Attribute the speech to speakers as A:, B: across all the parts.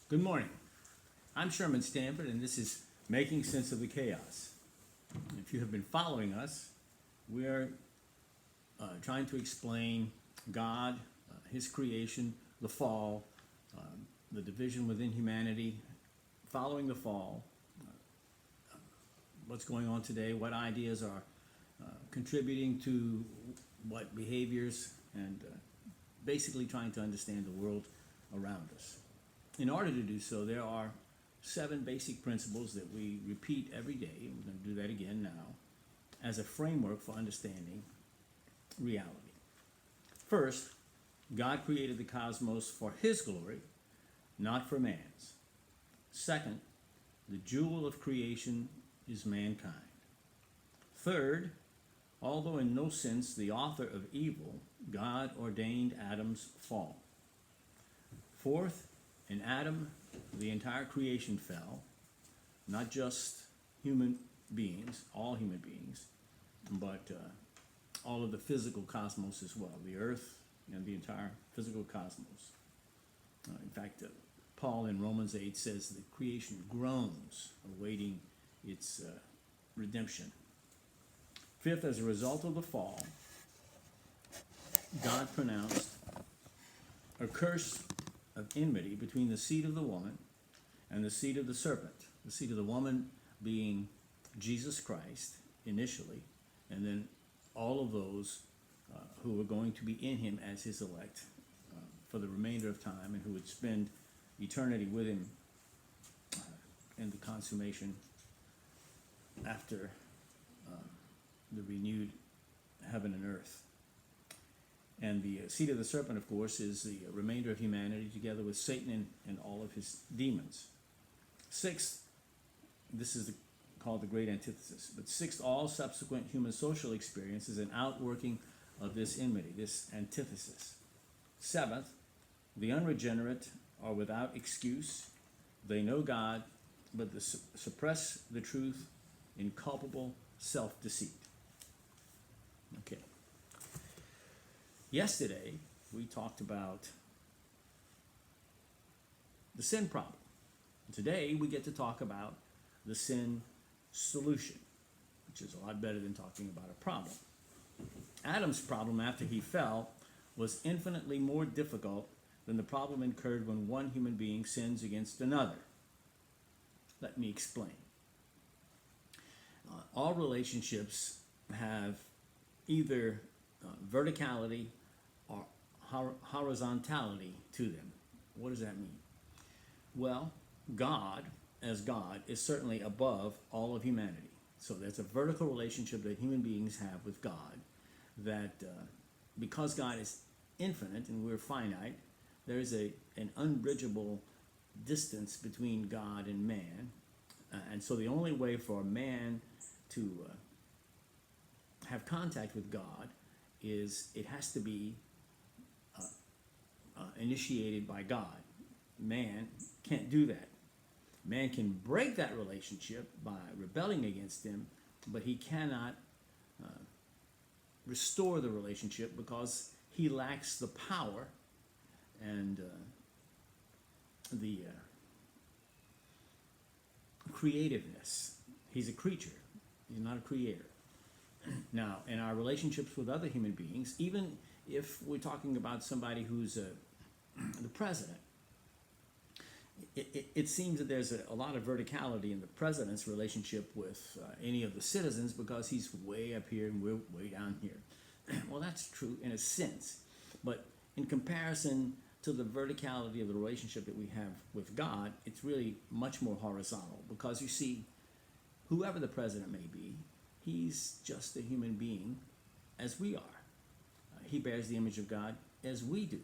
A: Good morning. I'm Sherman Stanford, and this is Making Sense of the Chaos. If you have been following us, we are trying to explain God, His creation, the fall, the division within humanity, following the fall, what's going on today, what ideas are contributing to what behaviors, and basically trying to understand the world around us. In order to do so, there are 7 basic principles that we repeat every day, and we're going to do that again now, as a framework for understanding reality. First, God created the cosmos for His glory, not for man's. Second, the jewel of creation is mankind. Third, although in no sense the author of evil, God ordained Adam's fall. Fourth, in Adam, the entire creation fell, not just human beings, all human beings, but all of the physical cosmos as well, the earth and the entire physical cosmos. In fact, Paul in Romans 8 says the creation groans, awaiting its redemption. Fifth, as a result of the fall, God pronounced a curse of enmity between the seed of the woman and the seed of the serpent. The seed of the woman being Jesus Christ initially, and then all of those who were going to be in him as his elect for the remainder of time, and who would spend eternity with him in the consummation after the renewed heaven and earth. And the seed of the serpent, of course, is the remainder of humanity together with Satan and all of his demons. Sixth, this is called the great antithesis. But sixth, all subsequent human social experience is an outworking of this enmity, this antithesis. Seventh, the unregenerate are without excuse. They know God, but they suppress the truth in culpable self-deceit. Okay. Yesterday, we talked about the sin problem. Today, we get to talk about the sin solution, which is a lot better than talking about a problem. Adam's problem after he fell was infinitely more difficult than the problem incurred when one human being sins against another. Let me explain. All relationships have either verticality or horizontality to them. What does that mean? Well, God, as God, is certainly above all of humanity. So there's a vertical relationship that human beings have with God that because God is infinite and we're finite, there is an unbridgeable distance between God and man. And so the only way for man to have contact with God is it has to be initiated by God. Man can't do that. Man can break that relationship by rebelling against him, but he cannot restore the relationship because he lacks the power and the creativeness. He's a creature. He's not a creator. Now, in our relationships with other human beings, even if we're talking about somebody who's the president, it seems that there's a lot of verticality in the president's relationship with any of the citizens because he's way up here and we're way down here. Well, that's true in a sense, but in comparison to the verticality of the relationship that we have with God, it's really much more horizontal because you see, whoever the president may be, he's just a human being as we are. He bears the image of God as we do,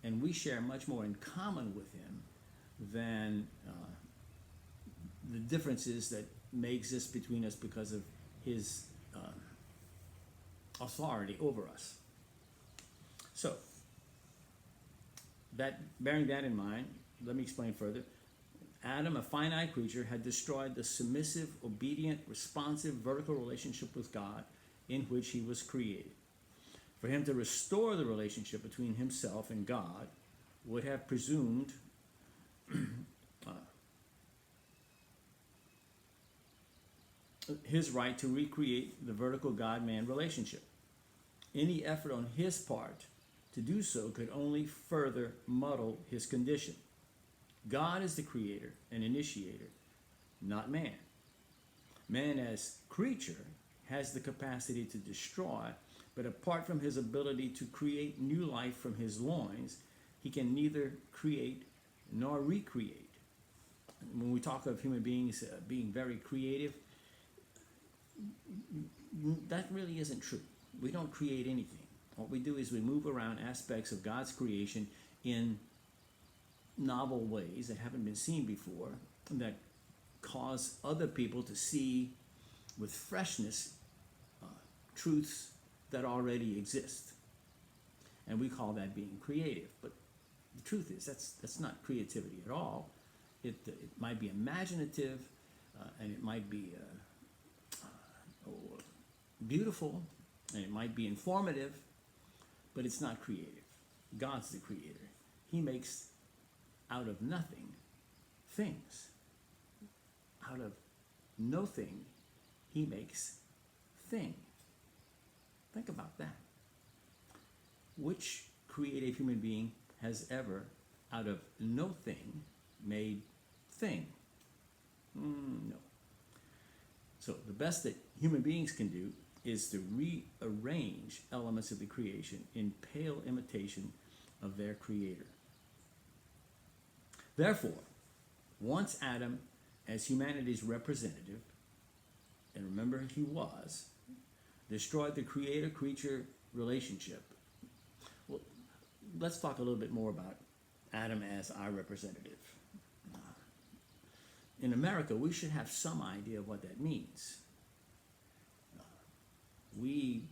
A: and we share much more in common with him than the differences that may exist between us because of his authority over us. So, bearing that in mind, let me explain further. Adam, a finite creature, had destroyed the submissive, obedient, responsive, vertical relationship with God in which he was created. For him to restore the relationship between himself and God would have presumed his right to recreate the vertical God-man relationship. Any effort on his part to do so could only further muddle his condition. God is the creator and initiator, not man. Man as creature has the capacity to destroy, but apart from his ability to create new life from his loins, he can neither create nor recreate. When we talk of human beings being very creative, that really isn't true. We don't create anything. What we do is we move around aspects of God's creation in novel ways that haven't been seen before, that cause other people to see with freshness truths that already exist. And we call that being creative. But the truth is, that's not creativity at all. It might be imaginative, and it might be beautiful, and it might be informative, but it's not creative. God's the creator. He makes out of nothing things. Out of nothing, he makes thing. Think about that. Which creative human being has ever, out of no thing, made thing? No. So the best that human beings can do is to rearrange elements of the creation in pale imitation of their creator. Therefore, once Adam, as humanity's representative, and remember he was, destroyed the creator-creature relationship. Well, let's talk a little bit more about Adam as our representative. In America, we should have some idea of what that means. We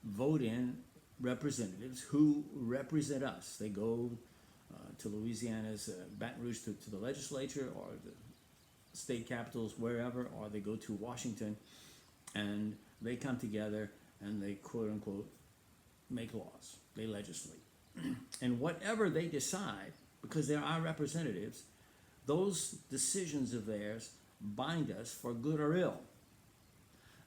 A: vote in representatives who represent us. They go to Louisiana's Baton Rouge to the legislature, or the state capitals, wherever, or they go to Washington, and they come together and they quote unquote make laws. They legislate. And whatever they decide, because they're our representatives, those decisions of theirs bind us for good or ill.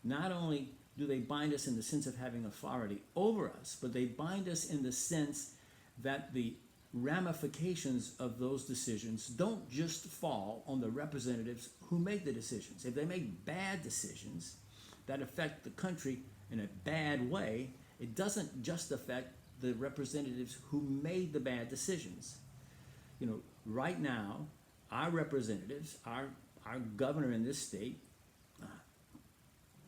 A: Not only do they bind us in the sense of having authority over us, but they bind us in the sense that the ramifications of those decisions don't just fall on the representatives who make the decisions. If they make bad decisions that affect the country in a bad way, it doesn't just affect the representatives who made the bad decisions. You know, right now, our representatives, our governor in this state,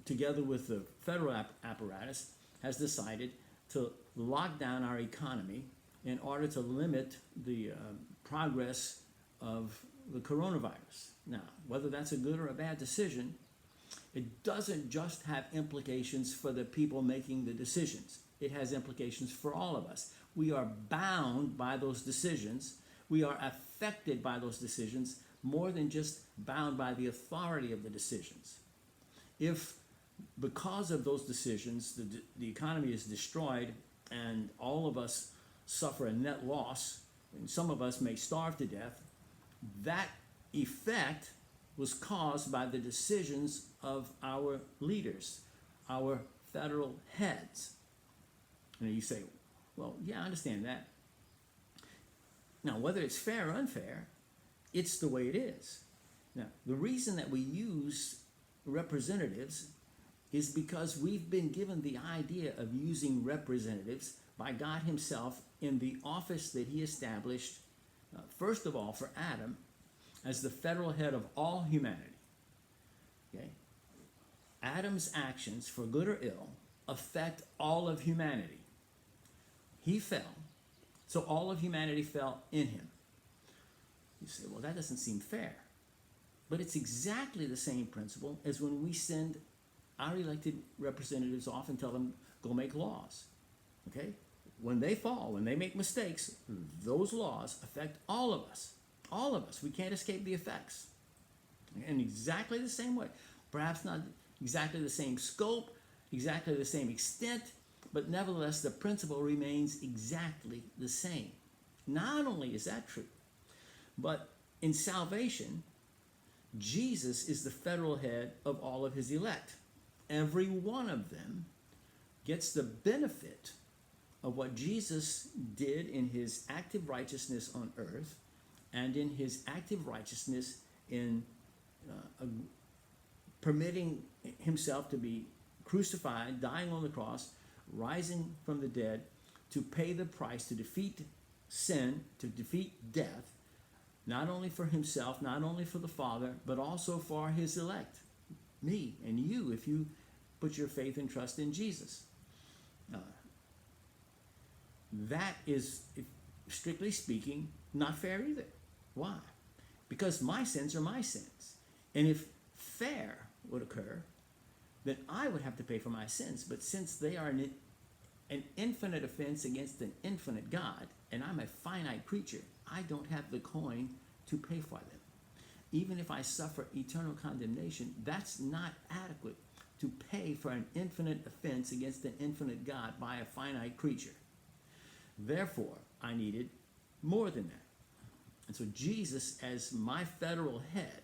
A: together with the federal apparatus, has decided to lock down our economy in order to limit the progress of the coronavirus. Now, whether that's a good or a bad decision, it doesn't just have implications for the people making the decisions. It has implications for all of us. We are bound by those decisions. We are affected by those decisions more than just bound by the authority of the decisions. If, because of those decisions, the economy is destroyed and all of us suffer a net loss, and some of us may starve to death, that effect was caused by the decisions of our leaders, our federal heads. And you say, well, yeah, I understand that. Now, whether it's fair or unfair, it's the way it is. Now, the reason that we use representatives is because we've been given the idea of using representatives by God himself in the office that he established, first of all, for Adam, as the federal head of all humanity. Okay? Adam's actions, for good or ill, affect all of humanity. He fell, so all of humanity fell in him. You say, well, that doesn't seem fair. But it's exactly the same principle as when we send our elected representatives off and tell them, go make laws. Okay? When they fall, when they make mistakes, those laws affect all of us. All of us. We can't escape the effects. In exactly the same way. Perhaps not exactly the same scope, exactly the same extent, but nevertheless the principle remains exactly the same. Not only is that true, but in salvation, Jesus is the federal head of all of his elect. Every one of them gets the benefit of what Jesus did in his active righteousness on earth and in his active righteousness in permitting himself to be crucified, dying on the cross, rising from the dead to pay the price to defeat sin, to defeat death, not only for himself, not only for the Father, but also for his elect, me and you, if you put your faith and trust in Jesus. That is, strictly speaking, not fair either. Why? Because my sins are my sins. And if fair would occur, then I would have to pay for my sins. But since they are an infinite offense against an infinite God, and I'm a finite creature, I don't have the coin to pay for them. Even if I suffer eternal condemnation, that's not adequate to pay for an infinite offense against an infinite God by a finite creature. Therefore, I needed more than that. And so Jesus, as my federal head,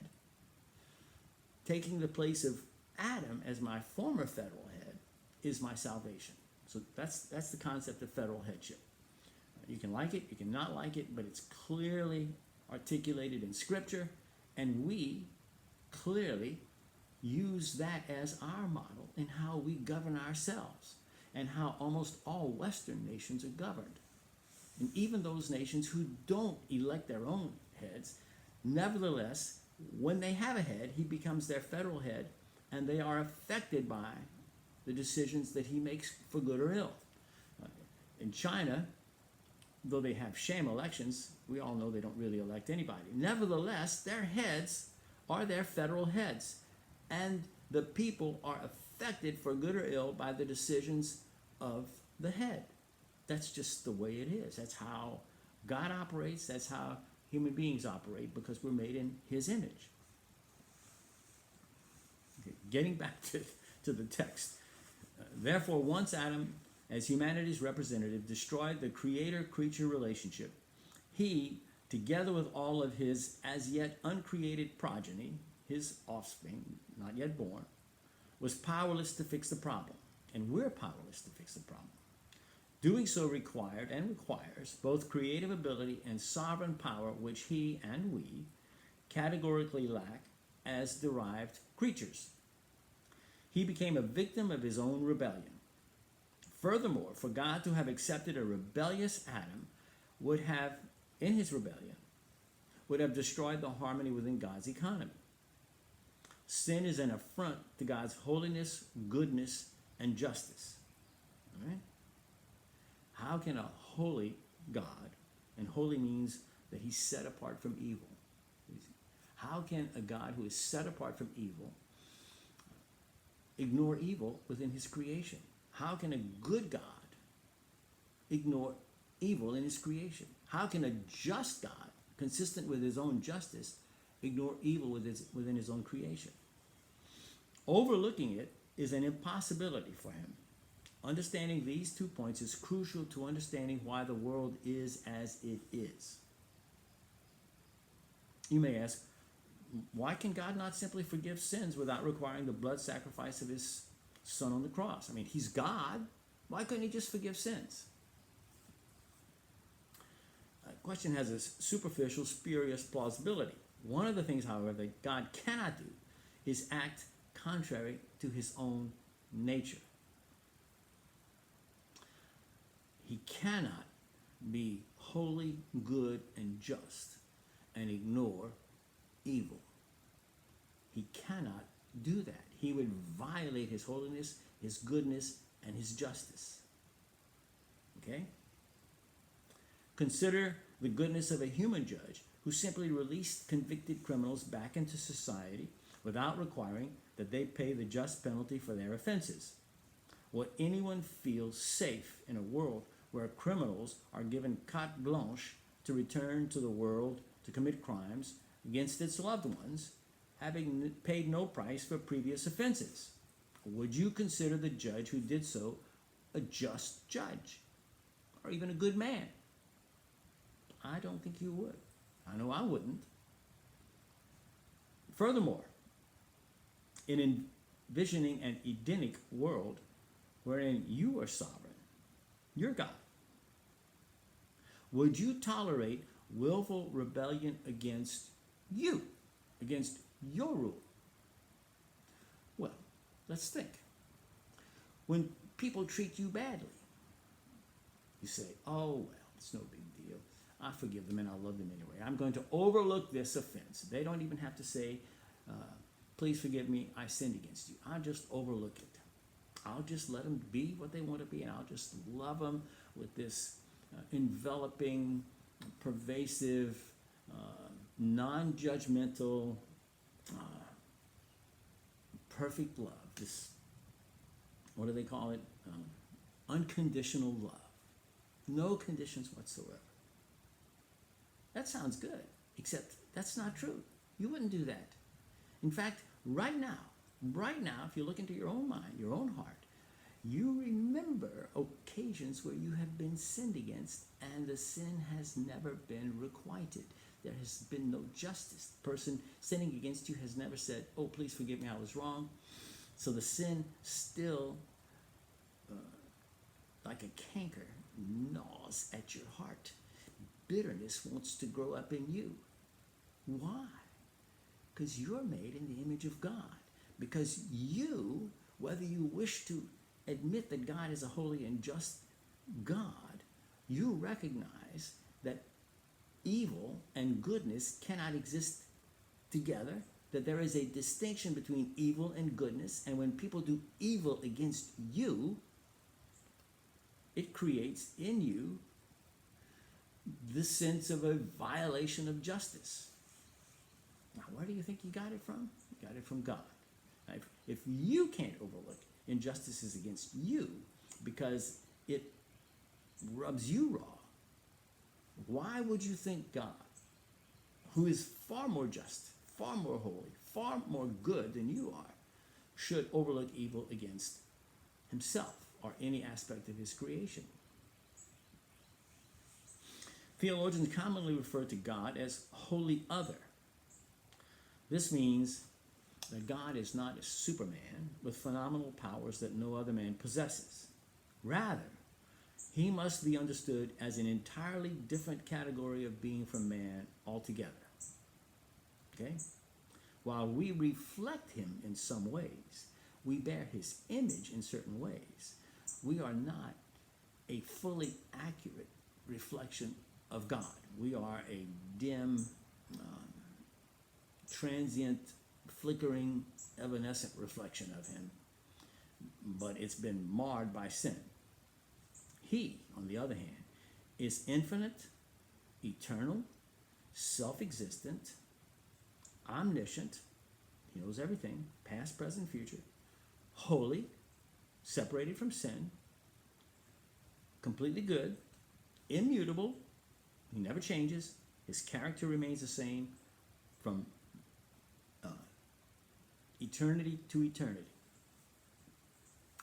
A: taking the place of Adam as my former federal head, is my salvation. So that's the concept of federal headship. You can like it, you can not like it, but it's clearly articulated in Scripture, and we clearly use that as our model in how we govern ourselves and how almost all Western nations are governed. And even those nations who don't elect their own heads, nevertheless, when they have a head, he becomes their federal head, and they are affected by the decisions that he makes for good or ill. In China, though they have sham elections, we all know they don't really elect anybody. Nevertheless, their heads are their federal heads, and the people are affected for good or ill by the decisions of the head. That's just the way it is. That's how God operates. That's how human beings operate, because we're made in his image. Okay, getting back to the text. Therefore, once Adam, as humanity's representative, destroyed the creator-creature relationship, he, together with all of his as yet uncreated progeny, his offspring, not yet born, was powerless to fix the problem. And we're powerless to fix the problem. Doing so required and requires both creative ability and sovereign power, which he and we categorically lack as derived creatures. He became a victim of his own rebellion. Furthermore, for God to have accepted a rebellious Adam would have, in his rebellion, would have destroyed the harmony within God's economy. Sin is an affront to God's holiness, goodness, and justice. All right? How can a holy God, and holy means that he's set apart from evil, how can a God who is set apart from evil ignore evil within his creation? How can a good God ignore evil in his creation? How can a just God, consistent with his own justice, ignore evil within his own creation? Overlooking it is an impossibility for him. Understanding these 2 points is crucial to understanding why the world is as it is. You may ask, why can God not simply forgive sins without requiring the blood sacrifice of his Son on the cross? I mean, he's God. Why couldn't he just forgive sins? The question has a superficial, spurious plausibility. One of the things, however, that God cannot do is act contrary to his own nature. He cannot be holy, good, and just and ignore evil. He cannot do that. He would violate his holiness, his goodness, and his justice. Okay? Consider the goodness of a human judge who simply released convicted criminals back into society without requiring that they pay the just penalty for their offenses. Will anyone feel safe in a world where criminals are given carte blanche to return to the world to commit crimes against its loved ones, having paid no price for previous offenses? Would you consider the judge who did so a just judge, or even a good man? I don't think you would. I know I wouldn't. Furthermore, in envisioning an Edenic world wherein you are sovereign, you're God, would you tolerate willful rebellion against you, against your rule? Well, let's think. When people treat you badly, you say, oh, well, it's no big deal. I forgive them and I love them anyway. I'm going to overlook this offense. They don't even have to say, please forgive me, I sinned against you. I'll just overlook it. I'll just let them be what they want to be, and I'll just love them with this enveloping, pervasive, non-judgmental, perfect love. This, what do they call it? Unconditional love. No conditions whatsoever. That sounds good, except that's not true. You wouldn't do that. In fact, right now, if you look into your own mind, your own heart, you remember occasions where you have been sinned against and the sin has never been requited. There has been no justice. The person sinning against you has never said, oh, please forgive me, I was wrong. So the sin still, like a canker, gnaws at your heart. Bitterness wants to grow up in you. Why? Because you're made in the image of God. Because you, whether you wish to admit that God is a holy and just God, you recognize that evil and goodness cannot exist together, that there is a distinction between evil and goodness, and when people do evil against you, it creates in you the sense of a violation of justice. Now, where do you think you got it from? You got it from God. Now, if you can't overlook injustices against you because it rubs you raw, why would you think God, who is far more just, far more holy, far more good than you are, should overlook evil against himself or any aspect of his creation? Theologians commonly refer to God as holy other. This means that God is not a Superman with phenomenal powers that no other man possesses. Rather, he must be understood as an entirely different category of being from man altogether. Okay? While we reflect him in some ways, we bear his image in certain ways, we are not a fully accurate reflection of God. We are a dim, transient, flickering, evanescent reflection of him, but it's been marred by sin. He, on the other hand, is infinite, eternal, self-existent, omniscient, he knows everything, past, present, future, holy, separated from sin, completely good, immutable, he never changes, his character remains the same from eternity to eternity.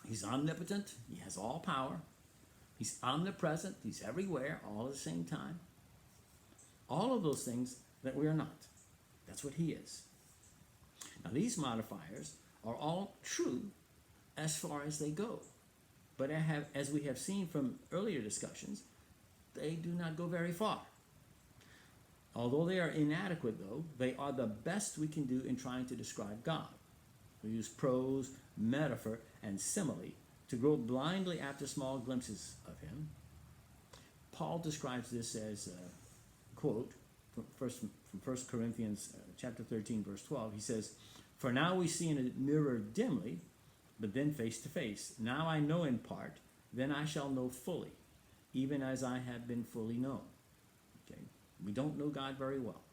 A: He's omnipotent, he has all power, he's omnipresent, he's everywhere, all at the same time. All of those things that we are not. That's what he is. Now these modifiers are all true as far as they go. But as we have seen from earlier discussions, they do not go very far. Although they are inadequate, though, they are the best we can do in trying to describe God. We use prose, metaphor, and simile to grope blindly after small glimpses of him. Paul describes this as, quote, from 1 Corinthians chapter 13, verse 12. He says, "For now we see in a mirror dimly, but then face to face. Now I know in part, then I shall know fully, even as I have been fully known." Okay? We don't know God very well,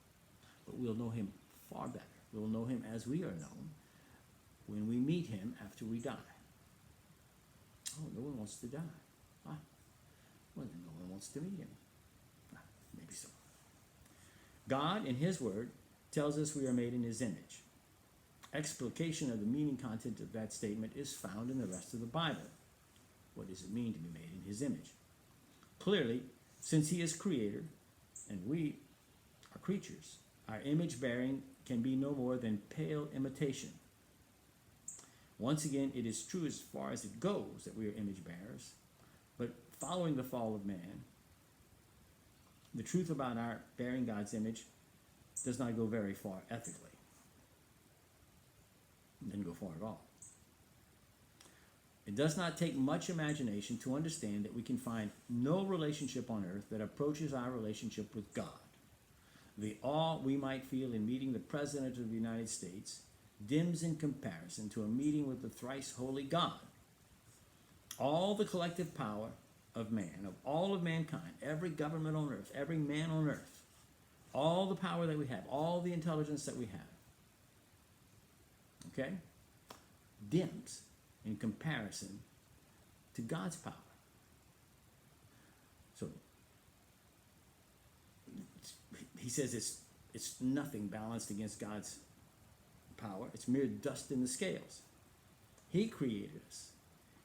A: but we'll know him far better. We'll know him as we are known when we meet him after we die. Oh, no one wants to die. Ah, well, then no one wants to meet him. Ah, maybe so. God, in his word, tells us we are made in his image. Explication of the meaning content of that statement is found in the rest of the Bible. What does it mean to be made in his image? Clearly, since he is creator and we are creatures, Our image bearing can be no more than pale imitation. Once again, it is true as far as it goes that we are image bearers, but following the fall of man, the truth about our bearing God's image does not go very far ethically. It didn't go far at all. It does not take much imagination to understand that we can find no relationship on earth that approaches our relationship with God. The awe we might feel in meeting the President of the United States dims in comparison to a meeting with the thrice holy God. All the collective power of man, of all of mankind, every government on earth, every man on earth, all the power that we have, all the intelligence that we have, okay, dims in comparison to God's power. So he says it's nothing balanced against God's power. It's mere dust in the scales. He created us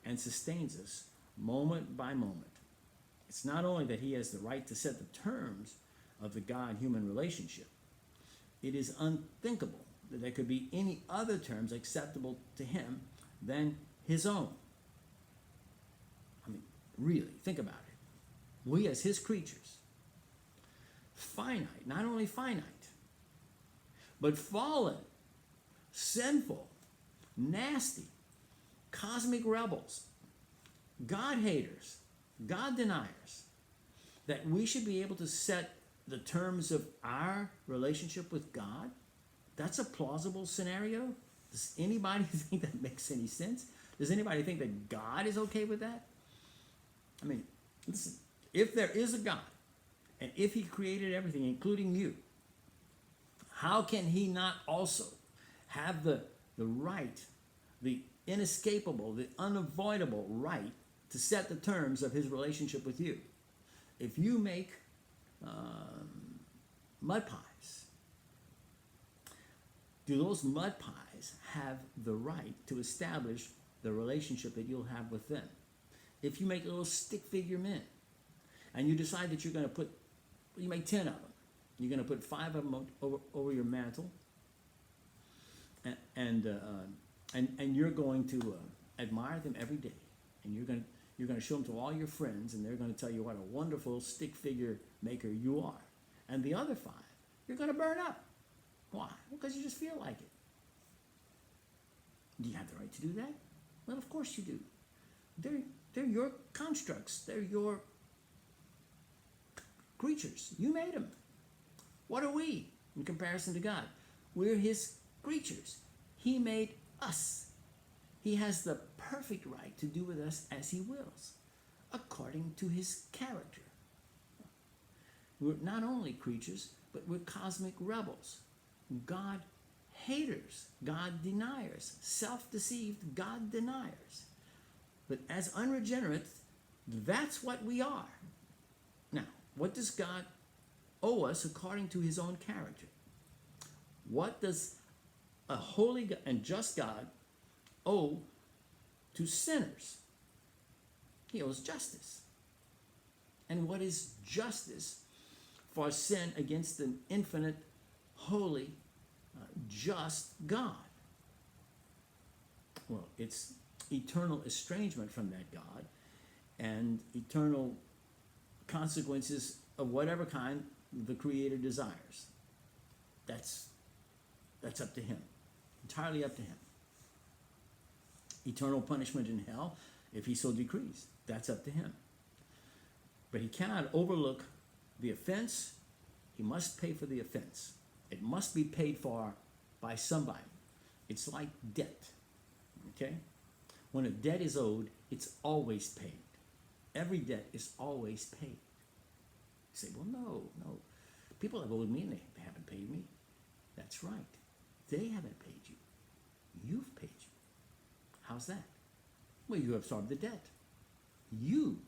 A: and sustains us moment by moment. It's not only that he has the right to set the terms of the God-human relationship. It is unthinkable that there could be any other terms acceptable to him than his own. I mean, really, think about it. We as his creatures, finite, not only finite, but fallen, sinful, nasty, cosmic rebels, God haters, God deniers, that we should be able to set the terms of our relationship with God? That's a plausible scenario? Does anybody think that makes any sense? Does anybody think that God is okay with that? I mean, listen, if there is a God, and if he created everything, including you, how can he not also have the right, the inescapable, the unavoidable right to set the terms of his relationship with you? If you make mud pies, do those mud pies have the right to establish the relationship that you'll have with them? If you make little stick figure men and you decide that you're going to put, you make 10 of them, you're going to put 5 of them over your mantle, and you're going to admire them every day, and you're going to show them to all your friends, and they're going to tell you what a wonderful stick figure maker you are. And the other 5, you're going to burn up. Why? Because you just feel like it. Do you have the right to do that? Well, of course you do. They're your constructs. They're your creatures. You made them. What are we in comparison to God? We're his creatures. He made us. He has the perfect right to do with us as he wills, according to his character. We're not only creatures, but we're cosmic rebels, God haters, God deniers, self-deceived God deniers. But as unregenerate, that's what we are. Now, what does God owe us according to his own character? What does a holy and just God owe to sinners? He owes justice. And what is justice for sin against an infinite, holy, just God? Well, it's eternal estrangement from that God and eternal consequences of whatever kind the Creator desires. That's up to him, entirely up to him. Eternal punishment in hell, if he so decrees, that's up to him. But he cannot overlook the offense. He must pay for the offense. It must be paid for by somebody. It's like debt, okay? When a debt is owed, it's always paid. Every debt is always paid. You say, well, no. People have owed me and they haven't paid me. That's right. They haven't paid you. You've paid you. How's that? Well, you absorbed the debt. You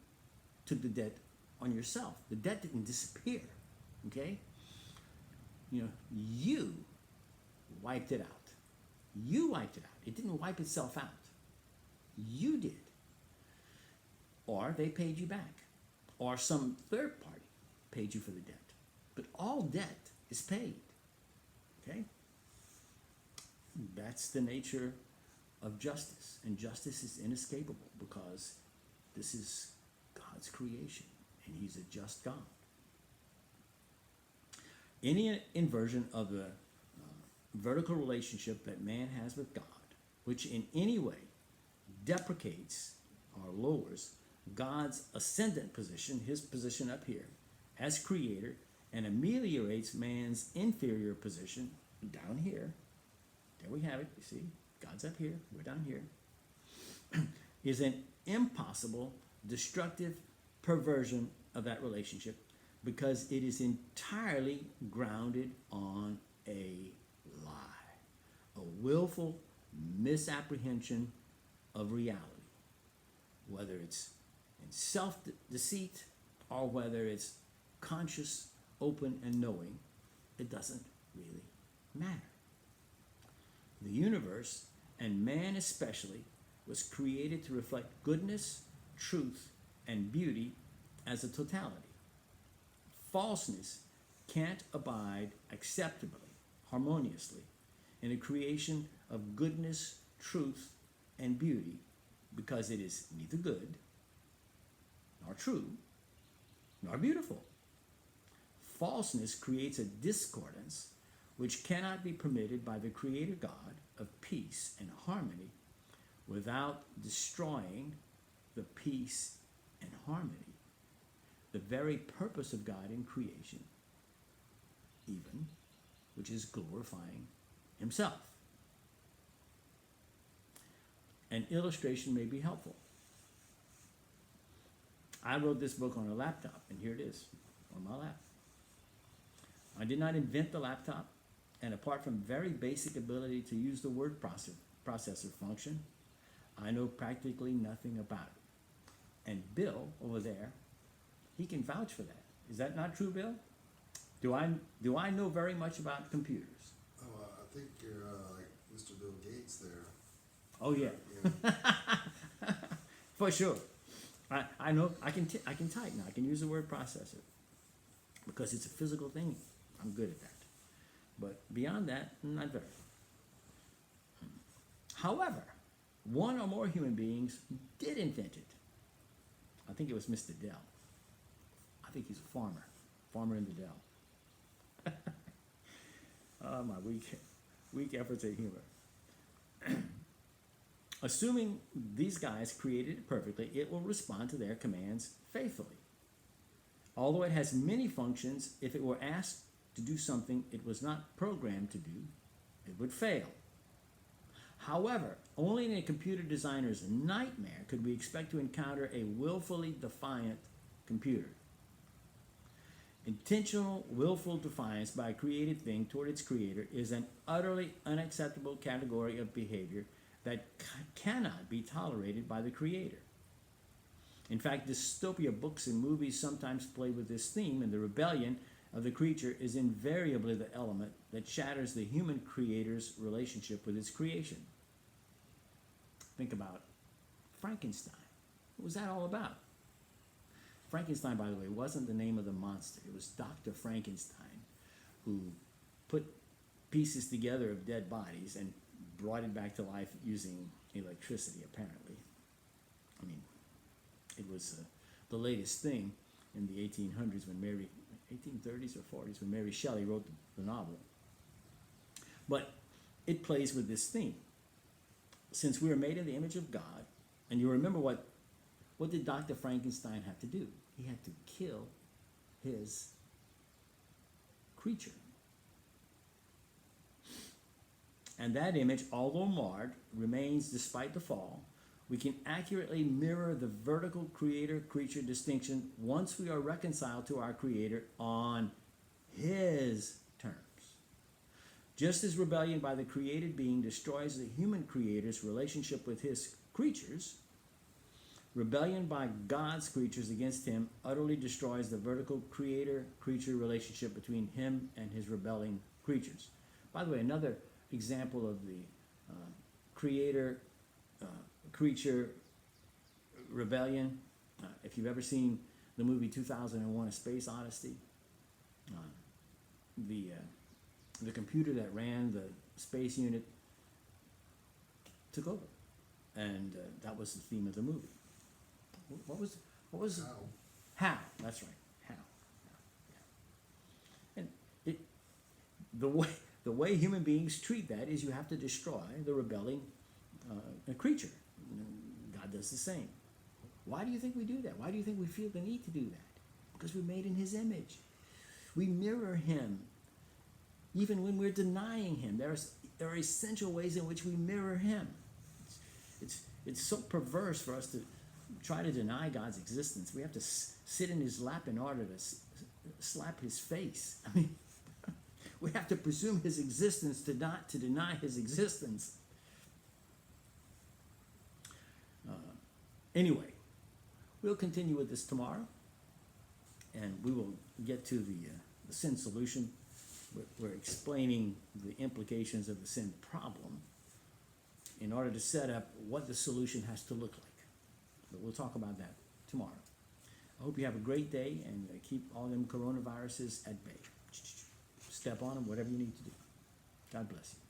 A: took the debt on yourself. The debt didn't disappear, okay? You wiped it out. You wiped it out. It didn't wipe itself out. You did. Or they paid you back. Or some third party paid you for the debt. But all debt is paid. Okay? That's the nature of justice. And justice is inescapable because this is God's creation and He's a just God. Any inversion of the vertical relationship that man has with God, which in any way deprecates or lowers God's ascendant position, His position up here as creator, and ameliorates man's inferior position down here. There we have it. You see, God's up here, we're down here. Is an impossible, destructive perversion of that relationship because it is entirely grounded on a lie, a willful misapprehension of reality, whether it's in self-deceit or whether it's conscious, open, and knowing. It doesn't really matter. The universe, and man especially, was created to reflect goodness, truth, and beauty as a totality. Falseness can't abide acceptably, harmoniously, in a creation of goodness, truth, and beauty because it is neither good, nor true, nor beautiful. Falseness creates a discordance which cannot be permitted by the Creator God of peace and harmony without destroying the peace and harmony, the very purpose of God in creation, even, which is glorifying Himself. An illustration may be helpful. I wrote this book on a laptop, and here it is on my lap. I did not invent the laptop, and apart from very basic ability to use the word processor function, I know practically nothing about it. And Bill over there, he can vouch for that. Is that not true, Bill? Do I know very much about computers?
B: Oh, I think you're like Mr. Bill Gates there.
A: Oh yeah,
B: Yeah.
A: for sure. I know I can type now. I can use the word processor because it's a physical thing. I'm good at that. But beyond that, not very. However, one or more human beings did invent it. I think it was Mr. Dell. I think he's a farmer in the Dell. Oh, my weak efforts at humor. Assuming these guys created it perfectly, it will respond to their commands faithfully. Although it has many functions, if it were asked to do something it was not programmed to do, it would fail. However, only in a computer designer's nightmare could we expect to encounter a willfully defiant computer. Intentional, willful defiance by a created thing toward its creator is an utterly unacceptable category of behavior that cannot be tolerated by the creator. In fact, dystopia books and movies sometimes play with this theme, and the rebellion of the creature is invariably the element that shatters the human creator's relationship with its creation. Think about Frankenstein. What was that all about? Frankenstein, by the way, wasn't the name of the monster. It was Dr. Frankenstein who put pieces together of dead bodies and brought it back to life using electricity, apparently. I mean, it was the latest thing in the 1800s when 1830s or 40s when Mary Shelley wrote the novel. But it plays with this theme. Since we are made in the image of God, and you remember what did Dr. Frankenstein have to do? He had to kill his creature. And that image, although marred, remains despite the fall. We can accurately mirror the vertical creator-creature distinction once we are reconciled to our Creator on His terms. Just as rebellion by the created being destroys the human creator's relationship with his creatures, rebellion by God's creatures against Him utterly destroys the vertical creator-creature relationship between Him and His rebelling creatures. By the way, another example of the creator-creature rebellion, if you've ever seen the movie 2001: A Space Odyssey, the the computer that ran the space unit took over, and that was the theme of the movie. What was
B: How?
A: how? That's right. How? Yeah. And it the way human beings treat that is you have to destroy the rebelling creature. God does the same. Why do you think we do that? Why do you think we feel the need to do that? Because we're made in His image. We mirror Him, even when we're denying Him. There are essential ways in which we mirror Him. It's so perverse for us to try to deny God's existence. We have to sit in His lap in order to slap His face. I mean, we have to presume His existence to deny His existence. Anyway, we'll continue with this tomorrow, and we will get to the sin solution. We're explaining the implications of the sin problem in order to set up what the solution has to look like. But we'll talk about that tomorrow. I hope you have a great day, and keep all them coronaviruses at bay. Step on them, whatever you need to do. God bless you.